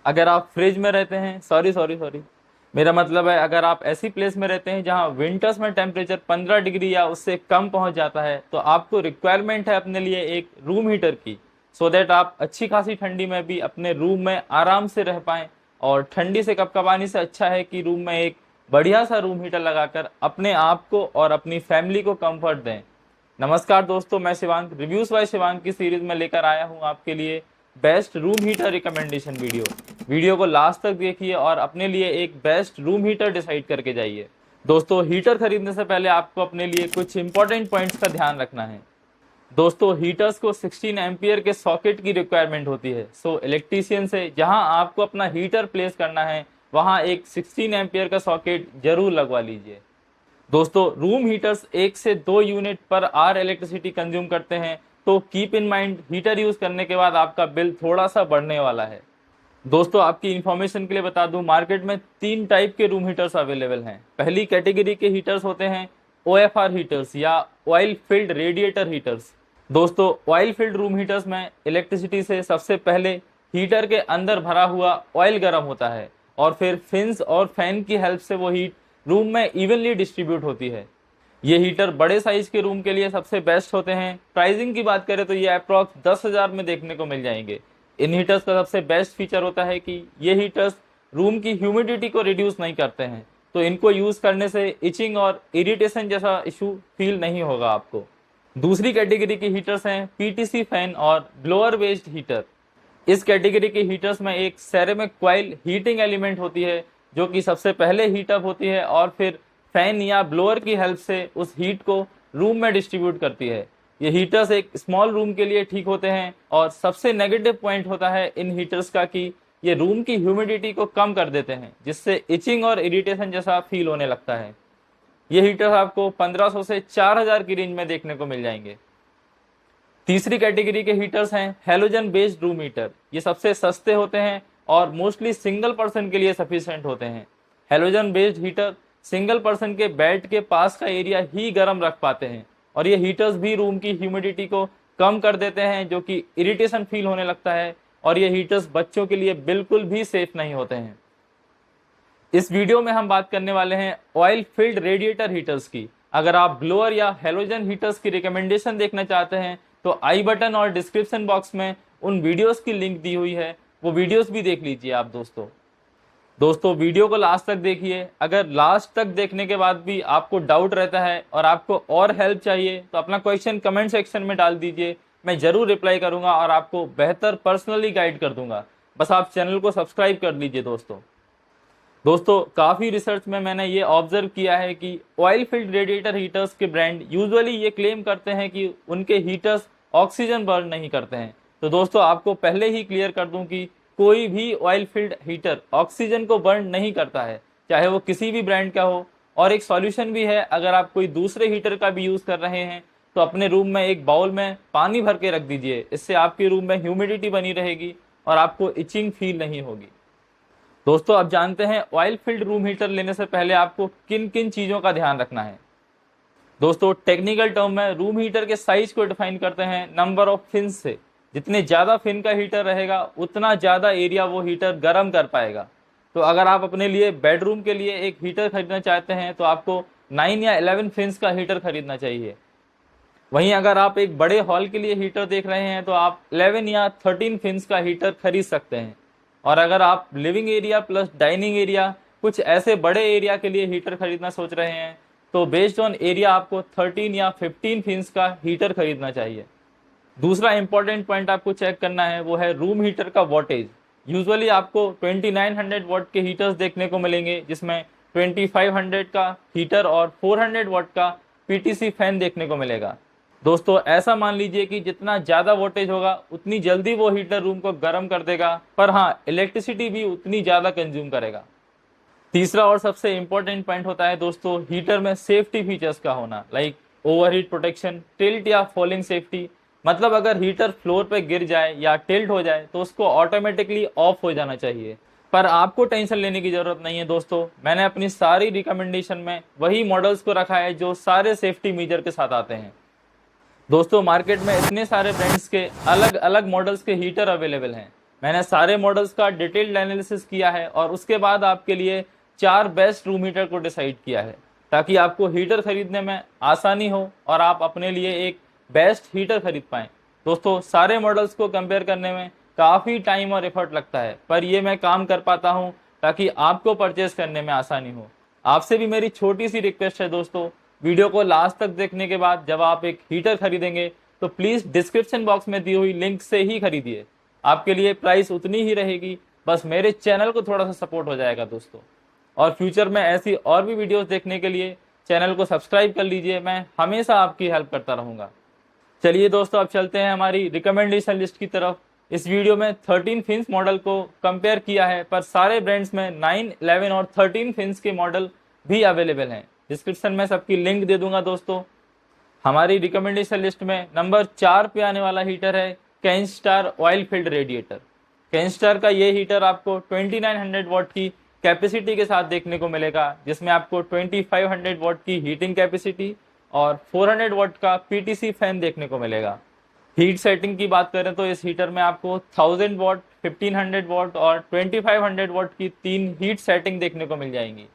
अगर आप फ्रिज में रहते हैं, सॉरी, मेरा मतलब है अगर आप ऐसी प्लेस में रहते हैं जहां विंटर्स में टेम्परेचर 15 डिग्री या उससे कम पहुंच जाता है, तो आपको रिक्वायरमेंट है अपने लिए एक रूम हीटर की, सो दैट आप अच्छी खासी ठंडी में भी अपने रूम में आराम से रह पाएं। और ठंडी से कपकपाने से अच्छा है कि रूम में एक बढ़िया सा रूम हीटर लगाकर अपने आप को और अपनी फैमिली को कंफर्ट दें। नमस्कार दोस्तों, मैं शिवांक रिव्यूज बाय शिवांक की सीरीज में लेकर आया हूं आपके लिए best room heater recommendation video को लास्ट तक देखिए और अपने लिए एक बेस्ट रूम हीटर डिसाइड करके जाइए। दोस्तों, हीटर खरीदने से पहले आपको अपने लिए कुछ इंपॉर्टेंट पॉइंट्स का ध्यान रखना है। दोस्तों, हीटर्स को 16 एम्पियर के सॉकेट की रिक्वायरमेंट होती है। सो इलेक्ट्रीशियन से जहां आपको अपना हीटर प्लेस करना है वहां एक 16 एम्पियर का सॉकेट जरूर लगवा लीजिए। दोस्तों, रूम हीटर्स 1 से 2 unit per hour electricity consume करते हैं, तो keep in mind heater use करने के बाद आपका बिल थोड़ा सा बढ़ने वाला है। दोस्तों, आपकी इंफॉर्मेशन के लिए बता दूं, मार्केट में 3 टाइप के रूम हीटर्स अवेलेबल हैं। पहली कैटेगरी के हीटर्स होते हैं OFR हीटर्स या ऑयल फिल्ड रेडिएटर हीटर्स। दोस्तों, ऑयल फील्ड रूम हीटर्स में इलेक्ट्रिसिटी से सबसे पहले हीटर के अंदर भरा हुआ ऑयल गर्म होता है और फिर फिन्स और फैन की हेल्प से वो हीट रूम में इवनली डिस्ट्रीब्यूट होती है। ये हीटर बड़े साइज के रूम के लिए सबसे बेस्ट होते हैं। प्राइसिंग की बात करें तो ये अप्रॉक्स 10,000 में देखने को मिल जाएंगे। इन हीटर्स का सबसे बेस्ट फीचर होता है कि ये हीटर्स रूम की ह्यूमिडिटी को रिड्यूस नहीं करते हैं, तो इनको यूज करने से इचिंग और इरिटेशन जैसा इशू फील नहीं होगा आपको। दूसरी कैटेगरी के हीटर्स हैं PTC फैन और ब्लोअर बेस्ड हीटर। इस कैटेगरी के हीटर्स में एक सेरेमिक कॉइल हीटिंग एलिमेंट होती है जो कि सबसे पहले हीट अप होती है और फिर फैन या ब्लोअर की हेल्प से उस हीट को रूम में डिस्ट्रीब्यूट करती है। ये हीटर्स एक स्मॉल रूम के लिए ठीक होते हैं और सबसे नेगेटिव पॉइंट होता है इन हीटर्स का कि ये रूम की ह्यूमिडिटी को कम कर देते हैं, जिससे इचिंग और इरिटेशन जैसा फील होने लगता है। ये हीटर्स आपको 1500 से 4000 की रेंज में देखने को मिल जाएंगे। तीसरी कैटेगरी के हीटर्स हैं हेलोजन बेस्ड रूम हीटर। ये सबसे सस्ते होते हैं और मोस्टली सिंगल पर्सन के लिए सफिशिएंट होते हैं। Halogen based heater single person के बेड के पास का एरिया ही गर्म रख पाते हैं और ये हीटर्स भी रूम की ह्यूमिडिटी को कम कर देते हैं, जो कि इरिटेशन फील होने लगता है। और ये हीटर्स बच्चों के लिए बिल्कुल भी सेफ नहीं होते हैं। इस वीडियो में हम बात करने वाले हैं ऑयल फील्ड रेडिएटर हीटर्स की। अगर आप ब्लोअर या हेलोजन हीटर्स की रिकमेंडेशन देखना चाहते हैं तो आई बटन और डिस्क्रिप्शन बॉक्स में उन वीडियोस की लिंक दी हुई है, वो वीडियोस भी देख लीजिए आप दोस्तों, वीडियो को लास्ट तक देखिए। अगर लास्ट तक देखने के बाद भी आपको डाउट रहता है और आपको और हेल्प चाहिए तो अपना क्वेश्चन कमेंट सेक्शन में डाल दीजिए, मैं जरूर रिप्लाई करूंगा और आपको बेहतर पर्सनली गाइड कर दूंगा। बस आप चैनल को सब्सक्राइब कर लीजिए। दोस्तों, काफ़ी रिसर्च में मैंने ये ऑब्जर्व किया है कि ऑयल फील्ड रेडिएटर हीटर्स के ब्रांड यूजुअली ये क्लेम करते हैं कि उनके हीटर्स ऑक्सीजन बर्न नहीं करते हैं। तो दोस्तों, आपको पहले ही क्लियर कर दूं कि कोई भी ऑयल फील्ड हीटर ऑक्सीजन को बर्न नहीं करता है, चाहे वो किसी भी ब्रांड का हो। और एक सॉल्यूशन भी है, अगर आप कोई दूसरे हीटर का भी यूज़ कर रहे हैं तो अपने रूम में एक बाउल में पानी भर के रख दीजिए। इससे आपके रूम में ह्यूमिडिटी बनी रहेगी और आपको इचिंग फील नहीं होगी। दोस्तों, अब जानते हैं ऑयल फील्ड रूम हीटर लेने से पहले आपको किन किन चीज़ों का ध्यान रखना है। दोस्तों, टेक्निकल टर्म में रूम हीटर के साइज को डिफाइन करते हैं नंबर ऑफ फिन्स से। जितने ज़्यादा फिन का हीटर रहेगा उतना ज़्यादा एरिया वो हीटर गर्म कर पाएगा। तो अगर आप अपने लिए बेडरूम के लिए एक हीटर खरीदना चाहते हैं तो आपको 9 या 11 फिन्स का हीटर खरीदना चाहिए। वहीं अगर आप एक बड़े हॉल के लिए हीटर देख रहे हैं तो आप 11 या 13 फिन्स का हीटर खरीद सकते हैं। और अगर आप living area plus dining area कुछ ऐसे बड़े एरिया के लिए हीटर खरीदना सोच रहे हैं तो बेस्ड ऑन एरिया आपको 13 या 15 फिन्स का हीटर खरीदना चाहिए। दूसरा इंपॉर्टेंट पॉइंट आपको चेक करना है वो है रूम हीटर का वॉटेज। यूजुअली आपको 2900 वॉट के हीटर्स देखने को मिलेंगे, जिसमें 2500 का हीटर और 400 वॉट का PTC फैन देखने को मिलेगा। दोस्तों, ऐसा मान लीजिए कि जितना ज़्यादा वोल्टेज होगा उतनी जल्दी वो हीटर रूम को गर्म कर देगा, पर हाँ, इलेक्ट्रिसिटी भी उतनी ज़्यादा कंज्यूम करेगा। तीसरा और सबसे इम्पोर्टेंट पॉइंट होता है दोस्तों हीटर में सेफ्टी फीचर्स का होना, लाइक ओवरहीट प्रोटेक्शन, टिल्ट या फॉलिंग सेफ्टी। मतलब अगर हीटर फ्लोर पे गिर जाए या टिल्ट हो जाए तो उसको ऑटोमेटिकली ऑफ हो जाना चाहिए। पर आपको टेंशन लेने की जरूरत नहीं है दोस्तों, मैंने अपनी सारी रिकमेंडेशन में वही मॉडल्स को रखा है जो सारे सेफ्टी मेजर के साथ आते हैं। दोस्तों, मार्केट में इतने सारे ब्रांड्स के अलग अलग मॉडल्स के हीटर अवेलेबल हैं, मैंने सारे मॉडल्स का डिटेल्ड एनालिसिस किया है और उसके बाद आपके लिए 4 बेस्ट रूम हीटर को डिसाइड किया है, ताकि आपको हीटर खरीदने में आसानी हो और आप अपने लिए एक बेस्ट हीटर खरीद पाएं। दोस्तों, सारे मॉडल्स को कंपेयर करने में काफ़ी टाइम और एफर्ट लगता है, पर ये मैं काम कर पाता हूँ ताकि आपको परचेस करने में आसानी हो। आपसे भी मेरी छोटी सी रिक्वेस्ट है दोस्तों, वीडियो को लास्ट तक देखने के बाद जब आप एक हीटर खरीदेंगे तो प्लीज़ डिस्क्रिप्शन बॉक्स में दी हुई लिंक से ही खरीदिए। आपके लिए प्राइस उतनी ही रहेगी, बस मेरे चैनल को थोड़ा सा सपोर्ट हो जाएगा दोस्तों। और फ्यूचर में ऐसी और भी वीडियोस देखने के लिए चैनल को सब्सक्राइब कर लीजिए, मैं हमेशा आपकी हेल्प करता रहूँगा। चलिए दोस्तों, अब चलते हैं हमारी रिकमेंडेशन लिस्ट की तरफ। इस वीडियो में 13 फिन्स मॉडल को कंपेयर किया है, पर सारे ब्रांड्स में 9, 11 और 13 फिन्स के मॉडल भी अवेलेबल हैं। डिस्क्रिप्शन में सबकी लिंक दे दूंगा दोस्तों। हमारी रिकमेंडेशन लिस्ट में नंबर 4 पे आने वाला हीटर है Kenstar oil field radiator. Kenstar का ये हीटर आपको 2900 वॉट की कैपेसिटी के साथ देखने को मिलेगा, जिसमें आपको 2500 वॉट की हीटिंग कैपेसिटी और 400 वॉट का पीटीसी फैन देखने को मिलेगा। हीट सेटिंग की बात करें तो इस हीटर में आपको 1000 वॉट, 1500 वॉट और 2500 वॉट की 3 हीट सेटिंग देखने को मिल जाएंगी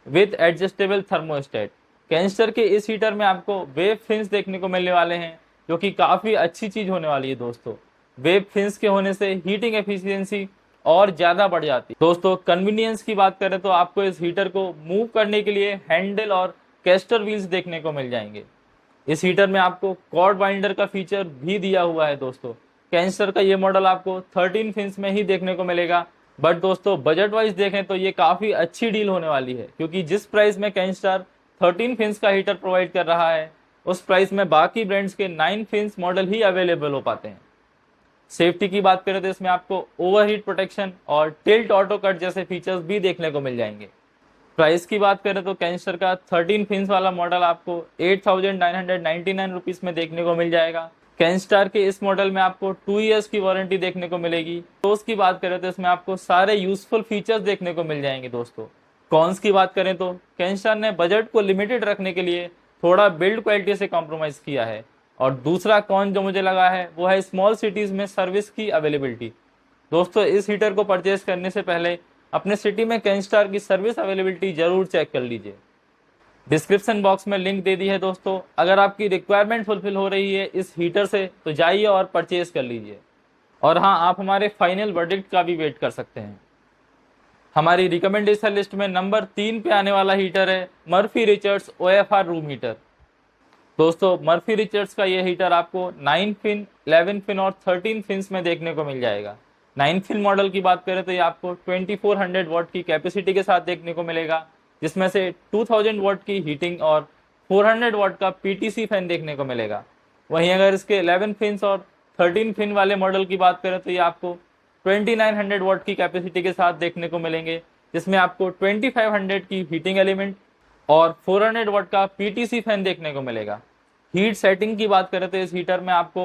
विद एडजस्टेबल थर्मोस्टेट। कैनस्टर के इस हीटर में आपको वेब फिन्स देखने को मिलने वाले हैं, जो कि काफ़ी अच्छी चीज़ होने वाली है दोस्तों। वेब फिन्स के होने से हीटिंग एफिशिएंसी और ज़्यादा बढ़ जाती है। दोस्तों, कन्वीनियंस की बात करें तो आपको इस हीटर को मूव करने के लिए हैंडल और कैस्टर व्हील्स देखने को मिल जाएंगे। इस हीटर में आपको कॉर्ड बाइंडर का फीचर भी दिया हुआ है दोस्तों। कैनस्टर का ये मॉडल आपको 13 फिन्स में ही देखने को मिलेगा, बट दोस्तों बजट वाइज देखें तो ये काफ़ी अच्छी डील होने वाली है, क्योंकि जिस प्राइस में कैनस्टर 13 फिन्स का हीटर प्रोवाइड कर रहा है, उस प्राइस में बाकी ब्रांड्स के 9 फिन्स मॉडल ही अवेलेबल हो पाते हैं। सेफ्टी की बात करें तो इसमें आपको ओवरहीट प्रोटेक्शन और टिल्ट ऑटो कट जैसे फीचर्स भी देखने को मिल जाएंगे। प्राइस की बात करें तो कैनस्टर का 13 फिन्स वाला मॉडल आपको 8999 रुपीज़ में देखने को मिल जाएगा। कैनस्टार के इस मॉडल में आपको 2 ईयर्स की वारंटी देखने को मिलेगी। प्रोस की बात करें तो इसमें आपको सारे यूजफुल फीचर्स देखने को मिल जाएंगे दोस्तों। कॉन्स की बात करें तो कैनस्टार ने बजट को लिमिटेड रखने के लिए थोड़ा बिल्ड क्वालिटी से कॉम्प्रोमाइज किया है, और दूसरा कॉन जो मुझे लगा है वो है स्मॉल सिटीज़ में सर्विस की अवेलेबिलिटी। दोस्तों, इस हीटर को परचेज करने से पहले अपने सिटी में कैनस्टार की सर्विस अवेलेबिलिटी जरूर चेक कर लीजिए। डिस्क्रिप्शन बॉक्स में लिंक दे दी है दोस्तों। अगर आपकी रिक्वायरमेंट फुलफिल हो रही है इस हीटर से तो जाइए और परचेज कर लीजिए। और हाँ, आप हमारे फाइनल वर्डिक्ट का भी वेट कर सकते हैं। हमारी रिकमेंडेशन लिस्ट में नंबर 3 पे आने वाला हीटर है Murphy Richards OFR room heater. दोस्तों, मर्फी रिचर्ड्स का ये हीटर आपको 9 फिन, 11 फिन और 13 फिन्स में देखने को मिल जाएगा। 9 फिन मॉडल की बात करें तो ये आपको 2400 वॉट की कैपेसिटी के साथ देखने को मिलेगा, जिसमें से 2000 वॉट की हीटिंग और 400 वॉट का पीटीसी फैन देखने को मिलेगा। वहीं अगर इसके 11 फिन्स और 13 फिन वाले मॉडल की बात करें तो ये आपको 2900 वॉट की कैपेसिटी के साथ देखने को मिलेंगे, जिसमें आपको 2500 की हीटिंग एलिमेंट और 400 वॉट का पीटीसी फैन देखने को मिलेगा। हीट सेटिंग की बात करें तो इस हीटर में आपको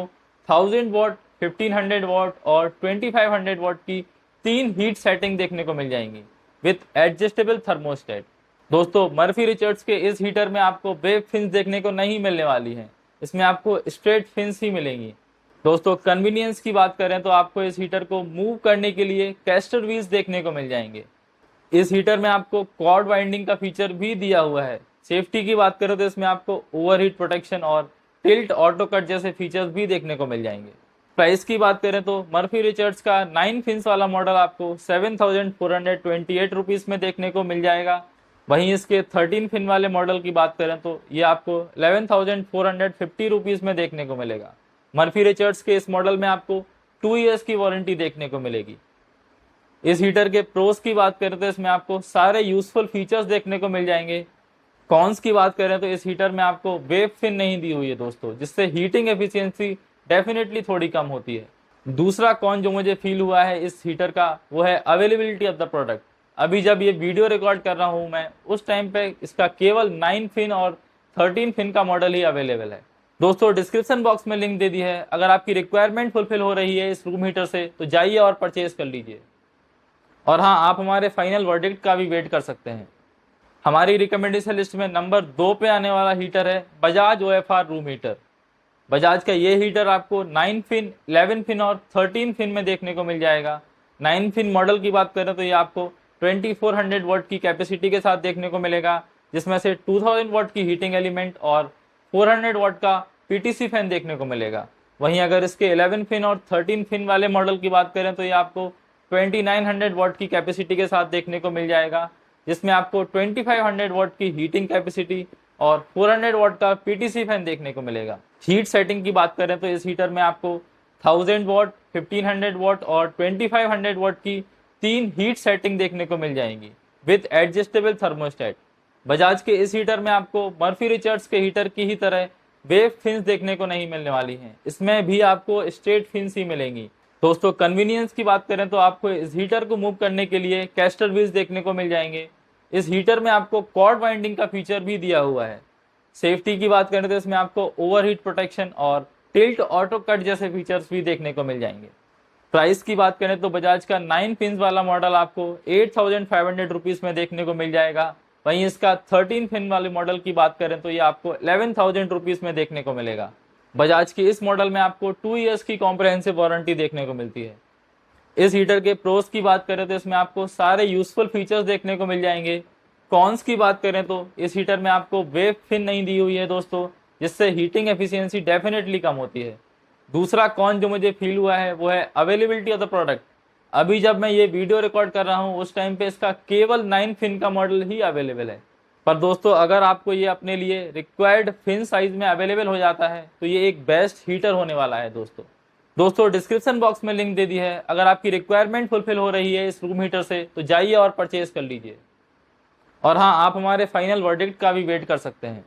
1000 वॉट, 1500 वॉट और 2500 वॉट की 3 हीट सेटिंग देखने को मिल जाएंगी विथ एडजस्टेबल थर्मोस्टेट। दोस्तों, मर्फी रिचर्ड्स के इस हीटर में आपको वेब फिन्स देखने को नहीं मिलने वाली हैं, इसमें आपको स्ट्रेट फिन्स ही मिलेंगी। दोस्तों, कन्वीनियंस की बात करें तो आपको इस हीटर को मूव करने के लिए कैस्टर व्हील्स देखने को मिल जाएंगे। इस हीटर में आपको कॉर्ड वाइंडिंग का फीचर भी दिया हुआ है। सेफ्टी की बात करें तो इसमें आपको ओवरहीट प्रोटेक्शन और टिल्ट ऑटो कट जैसे फीचर्स भी देखने को मिल जाएंगे। प्राइस की बात करें तो मर्फी रिचर्ड्स का 9 फिन्स वाला मॉडल आपको 7428 रुपीज़ में देखने को मिल जाएगा। वहीं इसके 13 फिन वाले मॉडल की बात करें तो ये आपको 11450 रुपीज़ में देखने को मिलेगा। मर्फी रिचर्ड्स के इस मॉडल में आपको 2 ईयर्स की वारंटी देखने को मिलेगी। इस हीटर के प्रोस की बात करें तो इसमें आपको सारे यूजफुल फीचर्स देखने को मिल जाएंगे। कॉन्स की बात करें तो इस हीटर में आपको वेब फिन नहीं दी हुई है दोस्तों, जिससे हीटिंग एफिशिएंसी डेफिनेटली थोड़ी कम होती है। दूसरा कॉन जो मुझे फील हुआ है इस हीटर का वो है अवेलेबिलिटी ऑफ द प्रोडक्ट। अभी जब ये वीडियो रिकॉर्ड कर रहा हूँ मैं, उस टाइम पे इसका केवल 9 फिन और 13 फिन का मॉडल ही अवेलेबल है। दोस्तों, डिस्क्रिप्शन बॉक्स में लिंक दे दी है। अगर आपकी रिक्वायरमेंट फुलफिल हो रही है इस रूम हीटर से तो जाइए और परचेज कर लीजिए। और हाँ, आप हमारे फाइनल वर्डिक्ट का भी वेट कर सकते हैं। हमारी रिकमेंडेशन लिस्ट में नंबर 2 पे आने वाला हीटर है Bajaj OFR room heater. Bajaj का ये हीटर आपको 9 फिन, 11 फिन और 13 फिन में देखने को मिल जाएगा। 9 फिन मॉडल की बात करें तो ये आपको 2400 वॉट की कैपेसिटी के साथ देखने को मिलेगा, जिसमें से 2000 वॉट की हीटिंग एलिमेंट और 400 वॉट का पीटीसी फैन देखने को मिलेगा। वहीं अगर इसके 11 फिन और 13 फिन वाले मॉडल की बात करें तो ये आपको 2900 वॉट की कैपेसिटी के साथ देखने को मिल जाएगा, जिसमें आपको 2500 वॉट की हीटिंग कैपेसिटी और 400 वॉट का पीटीसी फैन देखने को मिलेगा। हीट सेटिंग की बात करें तो इस हीटर में आपको 1000 वॉट, 1500 वॉट और 2500 वॉट की 3 हीट सेटिंग देखने को मिल जाएंगी विद एडजस्टेबल थर्मोस्टेट। बजाज के इस हीटर में आपको मर्फी रिचर्ड्स के हीटर की ही तरह वेव फिन्स देखने को नहीं मिलने वाली हैं, इसमें भी आपको स्ट्रेट फिन्स ही मिलेंगी। दोस्तों कन्वीनियंस की बात करें तो आपको इस हीटर को मूव करने के लिए कैस्टर व्हील्स देखने को मिल जाएंगे। इस हीटर में आपको कॉर्ड वाइंडिंग का फीचर भी दिया हुआ है। सेफ्टी की बात करें तो इसमें आपको ओवरहीट प्रोटेक्शन और टिल्ट ऑटो कट जैसे फीचर्स भी देखने को मिल जाएंगे। प्राइस की बात करें तो बजाज का 9 पिन वाला मॉडल आपको 8500 रुपीज में देखने को मिल जाएगा। वहीं इसका 13 पिन वाले मॉडल की बात करें तो ये आपको 11,000 रुपीज में देखने को मिलेगा। बजाज की इस मॉडल में आपको 2 इयर्स की कॉम्प्रहेंसिव वारंटी देखने को मिलती है। इस हीटर के प्रोस की बात करें तो इसमें आपको सारे यूजफुल फीचर्स देखने को मिल जाएंगे। कॉन्स की बात करें तो इस हीटर में आपको वेव फिन नहीं दी हुई है दोस्तों, जिससे हीटिंग एफिशिएंसी डेफिनेटली कम होती है। दूसरा कॉन जो मुझे फील हुआ है वो है अवेलेबिलिटी ऑफ द प्रोडक्ट। अभी जब मैं ये वीडियो रिकॉर्ड कर रहा हूँ उस टाइम पे इसका केवल 9 फिन का मॉडल ही अवेलेबल है। पर दोस्तों अगर आपको ये अपने लिए रिक्वायर्ड फिन साइज में अवेलेबल हो जाता है तो ये एक बेस्ट हीटर होने वाला है दोस्तों डिस्क्रिप्शन बॉक्स में लिंक दे दी है। अगर आपकी रिक्वायरमेंट फुलफिल हो रही है इस रूम हीटर से तो जाइए और परचेज कर लीजिए। और हाँ, आप हमारे फाइनल वर्डिक्ट का भी वेट कर सकते हैं।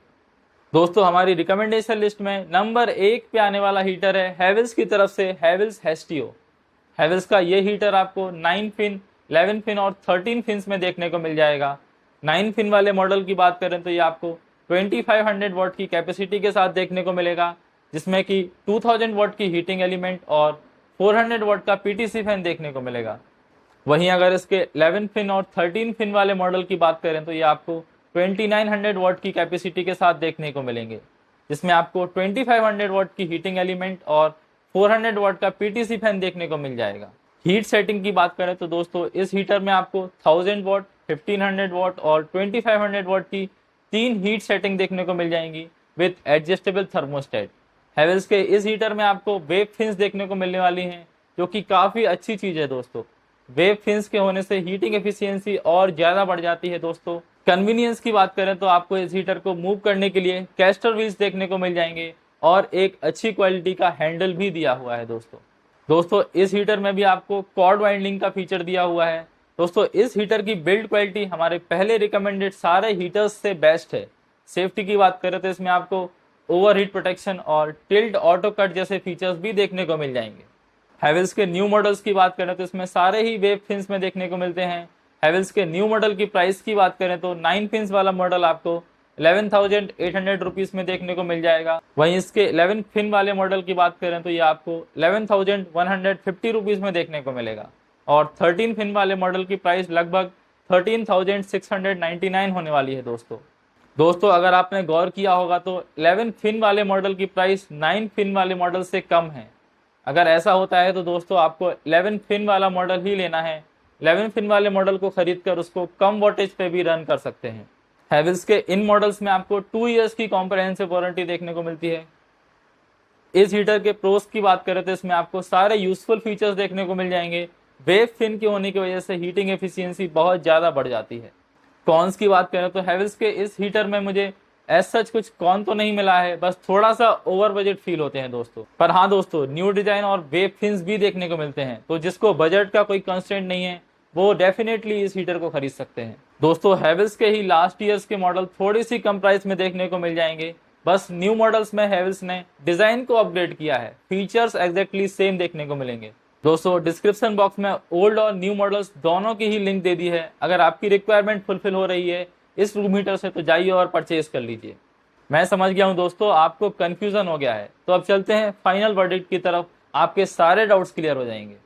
दोस्तों हमारी रिकमेंडेशन लिस्ट में नंबर 1 पे आने वाला हीटर है हैवेल्स की तरफ से हैवेल्स हेस्टियो। हैवेल्स का ये हीटर आपको 9 फिन, 11 फिन और 13 फिन्स में देखने को मिल जाएगा। 9 फिन वाले मॉडल की बात करें तो ये आपको 2500 वॉट की कैपेसिटी के साथ देखने को मिलेगा, जिसमें कि 2000 वॉट की हीटिंग एलिमेंट और 400 वॉट का पीटीसी फैन देखने को मिलेगा। वहीं अगर इसके 11 फिन और 13 फिन वाले मॉडल की बात करें तो ये आपको 2900 वॉट की कैपेसिटी के साथ देखने को मिलेंगे, जिसमें आपको 2500 वॉट की हीटिंग एलिमेंट और 400 वॉट का पीटीसी फैन देखने को मिल जाएगा। हीट सेटिंग की बात करें तो दोस्तों इस हीटर में आपको 1000 वॉट, 1500 वॉट और 2500 वॉट की 3 हीट सेटिंग देखने को मिल जाएंगी विद एडजस्टेबल थर्मोस्टेट। हैवेल्स के इस हीटर में आपको वेव फिन्स देखने को मिलने वाली हैं, जो कि काफ़ी अच्छी चीज़ है दोस्तों। वेव फिन्स के होने से हीटिंग एफिशिएंसी और ज़्यादा बढ़ जाती है दोस्तों। कन्वीनियंस की बात करें तो आपको इस हीटर को मूव करने के लिए कैस्टर व्हील्स देखने को मिल जाएंगे और एक अच्छी क्वालिटी का हैंडल भी दिया हुआ है दोस्तों इस हीटर में भी आपको कॉर्ड वाइंडिंग का फीचर दिया हुआ है। दोस्तों इस हीटर की बिल्ड क्वालिटी हमारे पहले रिकमेंडेड सारे हीटर्स से बेस्ट है। सेफ्टी की बात करें तो इसमें आपको ओवरहीट प्रोटेक्शन और टिल्ट ऑटो कट जैसे फीचर्स भी देखने को मिल जाएंगे। हैवेल्स के न्यू मॉडल्स की बात करें तो इसमें सारे ही वेव फिन्स में देखने को मिलते हैं। हैवेल्स के न्यू मॉडल की प्राइस की बात करें तो 9 फिन्स वाला मॉडल आपको 11,800 रुपीज में देखने को मिल जाएगा। वहीं इसके 11 फिन वाले मॉडल की बात करें तो ये आपको 11,150 रुपीज में देखने को मिलेगा और 13 फिन वाले मॉडल की प्राइस लगभग 13,699 होने वाली है दोस्तों अगर आपने गौर किया होगा तो 11 फिन वाले मॉडल की प्राइस 9 फिन वाले मॉडल से कम है। अगर ऐसा होता है तो दोस्तों आपको 11 फिन वाला मॉडल ही लेना है। 11 फिन वाले मॉडल को खरीदकर उसको कम वोल्टेज पे भी रन कर सकते हैं। हैवेल्स के इन मॉडल्स में आपको 2 इयर्स की कॉम्प्रहेंसिव वारंटी देखने को मिलती है। इस हीटर के प्रोस की बात करें तो इसमें आपको सारे यूजफुल फीचर्स देखने को मिल जाएंगे। वेव फिन के होने की वजह से हीटिंग एफिशिएंसी बहुत ज़्यादा बढ़ जाती है। कॉन्स की बात करें तो हैवेल्स के इस हीटर में मुझे एज सच कुछ कॉन तो नहीं मिला है, बस थोड़ा सा ओवर बजट फील होते हैं दोस्तों। पर हाँ दोस्तों, न्यू डिजाइन और वेव फिन्स भी देखने को मिलते हैं, तो जिसको बजट का कोई कंस्ट्रेंट नहीं है वो डेफिनेटली इस हीटर को खरीद सकते हैं। दोस्तों हैवेल्स के ही लास्ट ईयर्स के मॉडल थोड़ी सी कम प्राइस में देखने को मिल जाएंगे। बस न्यू मॉडल्स में हैवेल्स ने डिजाइन को अपग्रेड किया है, फीचर्स एग्जैक्टली सेम देखने को मिलेंगे। दोस्तों डिस्क्रिप्शन बॉक्स में ओल्ड और न्यू मॉडल्स दोनों की ही लिंक दे दी है। अगर आपकी रिक्वायरमेंट फुलफिल हो रही है इस रूम हीटर से तो जाइए और परचेज कर लीजिए। मैं समझ गया हूं दोस्तों आपको कंफ्यूजन हो गया है, तो अब चलते हैं फाइनल वर्डिक्ट की तरफ। आपके सारे डाउट्स क्लियर हो जाएंगे।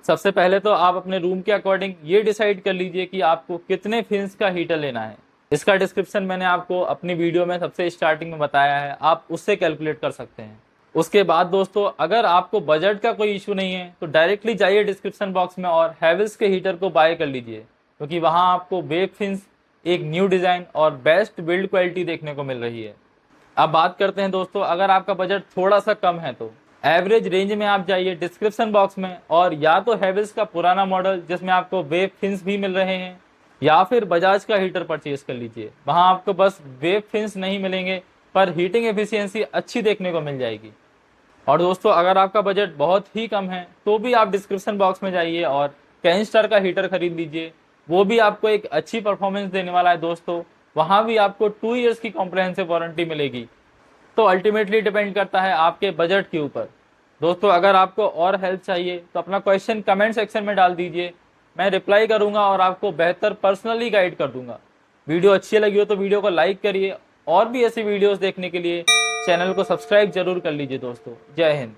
सबसे पहले तो आप अपने रूम के अकॉर्डिंग ये डिसाइड कर लीजिए कि आपको कितने फिन्स का हीटर लेना है। इसका डिस्क्रिप्शन मैंने आपको अपनी वीडियो में सबसे स्टार्टिंग में बताया है, आप उससे कैलकुलेट कर सकते हैं। उसके बाद दोस्तों अगर आपको बजट का कोई इशू नहीं है तो डायरेक्टली जाइए डिस्क्रिप्शन बॉक्स में और हैवेल्स के हीटर को बाय कर लीजिए, क्योंकि वहां आपको वेब फिन्स, एक न्यू डिज़ाइन और बेस्ट बिल्ड क्वालिटी देखने को मिल रही है। अब बात करते हैं दोस्तों, अगर आपका बजट थोड़ा सा कम है तो एवरेज रेंज में आप जाइए डिस्क्रिप्शन बॉक्स में और या तो हैवेल्स का पुराना मॉडल जिसमें आपको वेब फिन्स भी मिल रहे हैं, या फिर बजाज का हीटर परचेज कर लीजिए। वहां आपको बस वेब फिन्स नहीं मिलेंगे पर हीटिंग एफिशिएंसी अच्छी देखने को मिल जाएगी। और दोस्तों अगर आपका बजट बहुत ही कम है तो भी आप डिस्क्रिप्शन बॉक्स में जाइए और कैनस्टार का हीटर खरीद लीजिए, वो भी आपको एक अच्छी परफॉर्मेंस देने वाला है दोस्तों। वहां भी आपको 2 इयर्स की कॉम्प्रहेंसिव वारंटी मिलेगी। तो अल्टीमेटली डिपेंड करता है आपके बजट के ऊपर। दोस्तों अगर आपको और हेल्प चाहिए तो अपना क्वेश्चन कमेंट सेक्शन में डाल दीजिए, मैं रिप्लाई करूंगा और आपको बेहतर पर्सनली गाइड कर दूंगा। वीडियो अच्छी लगी हो तो वीडियो को लाइक करिए और भी ऐसी वीडियोस देखने के लिए चैनल को सब्सक्राइब जरूर कर लीजिए दोस्तों। जय हिंद।